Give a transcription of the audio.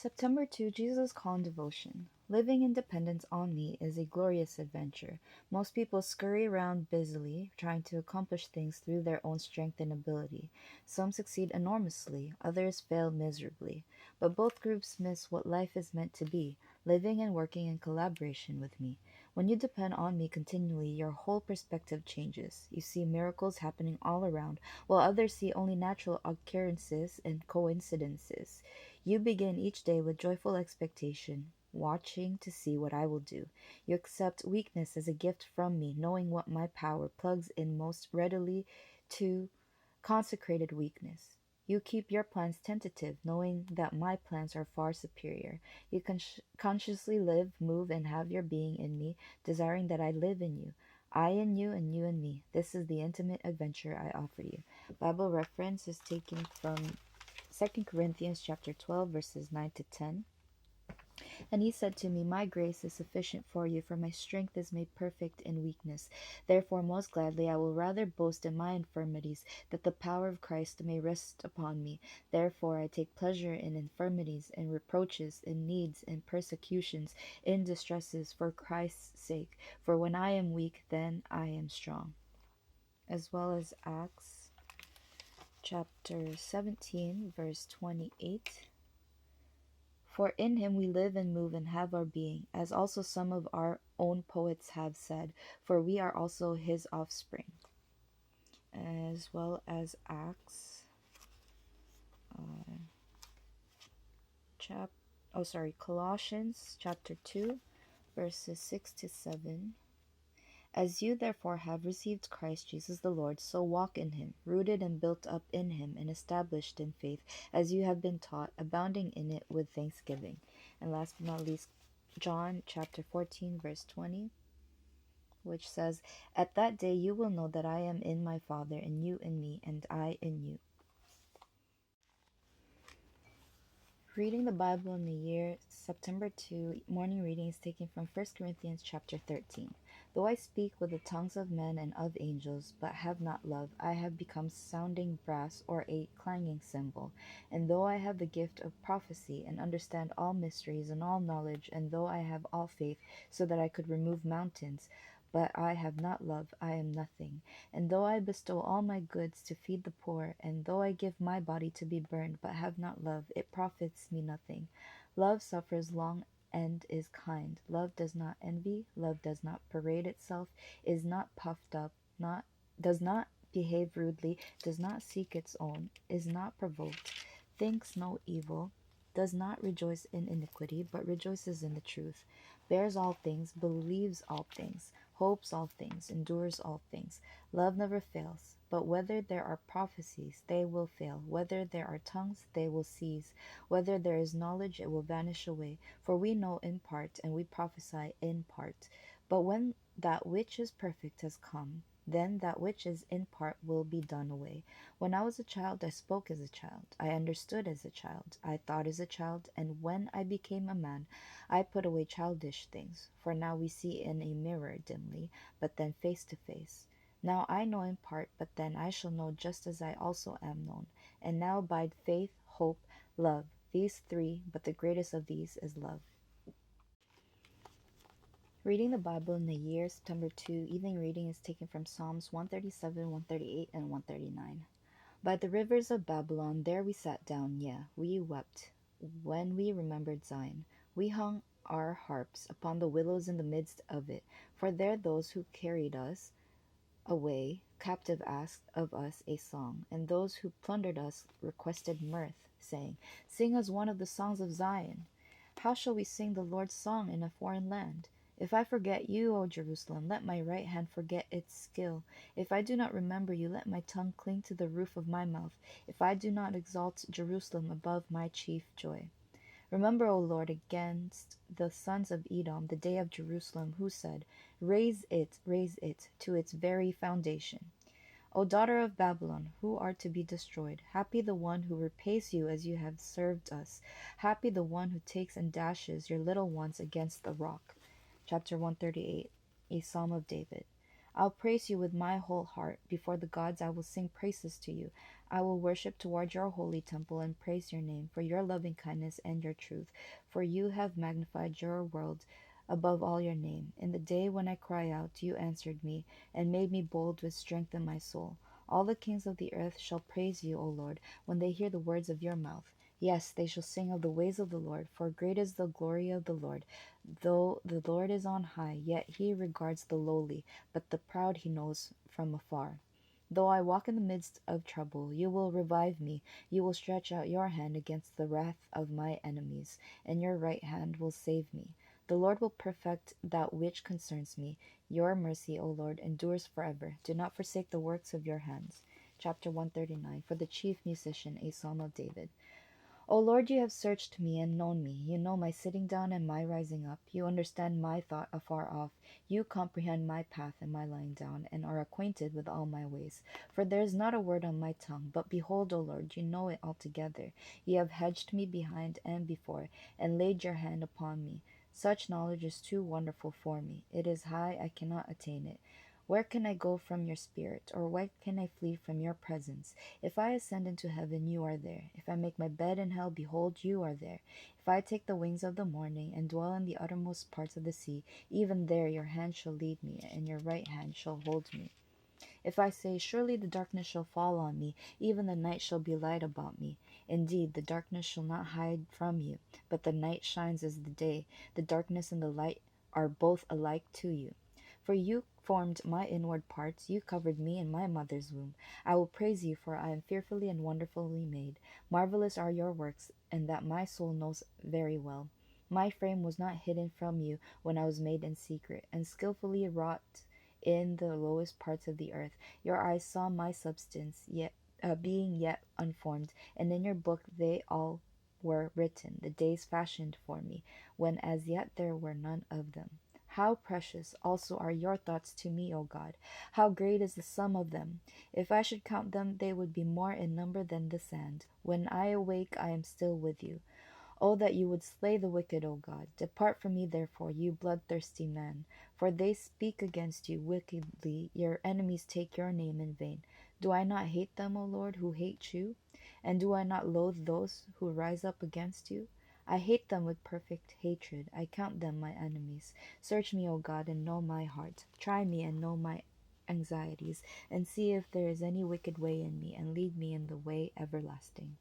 September 2, Jesus' Call and Devotion. Living in dependence on me is a glorious adventure. Most people scurry around busily, trying to accomplish things through their own strength and ability. Some succeed enormously, others fail miserably. But both groups miss what life is meant to be, living and working in collaboration with me. When you depend on me continually, your whole perspective changes. You see miracles happening all around, while others see only natural occurrences and coincidences. You begin each day with joyful expectation, watching to see what I will do. You accept weakness as a gift from me, knowing what my power plugs in most readily to consecrated weakness. You keep your plans tentative, knowing that my plans are far superior. You consciously live, move, and have your being in me, desiring that I live in you. I in you and you in me. This is the intimate adventure I offer you. Bible reference is taken from 2 Corinthians chapter 12 verses 9 to 10. And he said to me, my grace is sufficient for you, for my strength is made perfect in weakness. Therefore most gladly I will rather boast in my infirmities, that the power of Christ may rest upon me. Therefore I take pleasure in infirmities, in reproaches, in needs, in persecutions, in distresses, for Christ's sake. For when I am weak, then I am strong. As well as Acts chapter 17 verse 28. For in him we live and move and have our being, as also some of our own poets have said, for we are also his offspring. As well as Acts uh, chap Colossians chapter 2 verses 6 to 7. As you therefore have received Christ Jesus the Lord, so walk in him, rooted and built up in him, and established in faith, as you have been taught, abounding in it with thanksgiving. And last but not least, John chapter 14, verse 20, which says, at that day you will know that I am in my Father, and you in me, and I in you. Reading the Bible in the year September 2, morning reading is taken from 1 Corinthians chapter 13. Though I speak with the tongues of men and of angels, but have not love, I have become sounding brass or a clanging cymbal. And though I have the gift of prophecy, and understand all mysteries and all knowledge, and though I have all faith, so that I could remove mountains, but I have not love, I am nothing. And though I bestow all my goods to feed the poor, and though I give my body to be burned, but have not love, it profits me nothing. Love suffers long and is kind. Love does not envy. Love does not parade itself, is not puffed up, does not behave rudely, does not seek its own, is not provoked, thinks no evil, does not rejoice in iniquity, but rejoices in the truth, bears all things, believes all things, hopes all things, endures all things. Love never fails. But whether there are prophecies, they will fail. Whether there are tongues, they will cease. Whether there is knowledge, it will vanish away. For we know in part, and we prophesy in part. But when that which is perfect has come, then that which is in part will be done away. When I was a child, I spoke as a child. I understood as a child. I thought as a child. And when I became a man, I put away childish things. For now we see in a mirror dimly, but then face to face. Now I know in part, but then I shall know just as I also am known. And now abide faith, hope, love, these three, but the greatest of these is love. Reading the Bible in the year September 2, evening reading is taken from Psalms 137, 138, and 139. By the rivers of Babylon, there we sat down, we wept, when we remembered Zion. We hung our harps upon the willows in the midst of it, for there those who carried us away captive asked of us a song, and those who plundered us requested mirth, saying, sing us one of the songs of Zion. How shall we sing the Lord's song in a foreign land? If I forget you, O Jerusalem, let my right hand forget its skill. If I do not remember you, let my tongue cling to the roof of my mouth. If I do not exalt Jerusalem above my chief joy. Remember, O Lord, against the sons of Edom, the day of Jerusalem, who said, raise it to its very foundation. O daughter of Babylon, who are to be destroyed, happy the one who repays you as you have served us. Happy the one who takes and dashes your little ones against the rock. Chapter 138, a Psalm of David. I'll praise you with my whole heart. Before the gods I will sing praises to you. I will worship toward your holy temple and praise your name for your loving kindness and your truth, for you have magnified your world above all your name. In the day when I cry out, you answered me and made me bold with strength in my soul. All the kings of the earth shall praise you, O Lord, when they hear the words of your mouth. Yes, they shall sing of the ways of the Lord, for great is the glory of the Lord. Though the Lord is on high, yet he regards the lowly, but the proud he knows from afar. Though I walk in the midst of trouble, you will revive me. You will stretch out your hand against the wrath of my enemies, and your right hand will save me. The Lord will perfect that which concerns me. Your mercy, O Lord, endures forever. Do not forsake the works of your hands. Chapter 139. For the chief musician, a psalm of David. O Lord, you have searched me and known me. You know my sitting down and my rising up. You understand my thought afar off. You comprehend my path and my lying down, and are acquainted with all my ways. For there is not a word on my tongue. But behold, O Lord, you know it altogether. You have hedged me behind and before, and laid your hand upon me. Such knowledge is too wonderful for me. It is high, I cannot attain it. Where can I go from your spirit, or where can I flee from your presence? If I ascend into heaven, you are there. If I make my bed in hell, behold, you are there. If I take the wings of the morning, and dwell in the uttermost parts of the sea, even there your hand shall lead me, and your right hand shall hold me. If I say, surely the darkness shall fall on me, even the night shall be light about me. Indeed, the darkness shall not hide from you, but the night shines as the day. The darkness and the light are both alike to you. For you formed my inward parts, you covered me in my mother's womb. I will praise you, for I am fearfully and wonderfully made. Marvelous are your works, and that my soul knows very well. My frame was not hidden from you when I was made in secret, and skillfully wrought in the lowest parts of the earth. Your eyes saw my substance, yet being yet unformed, and in your book they all were written, the days fashioned for me, when as yet there were none of them. How precious also are your thoughts to me, O God! How great is the sum of them! If I should count them, they would be more in number than the sand. When I awake, I am still with you. Oh, that you would slay the wicked, O God! Depart from me, therefore, you bloodthirsty men. For they speak against you wickedly, your enemies take your name in vain. Do I not hate them, O Lord, who hate you? And do I not loathe those who rise up against you? I hate them with perfect hatred. I count them my enemies. Search me, O God, and know my heart. Try me and know my anxieties, and see if there is any wicked way in me, and lead me in the way everlasting.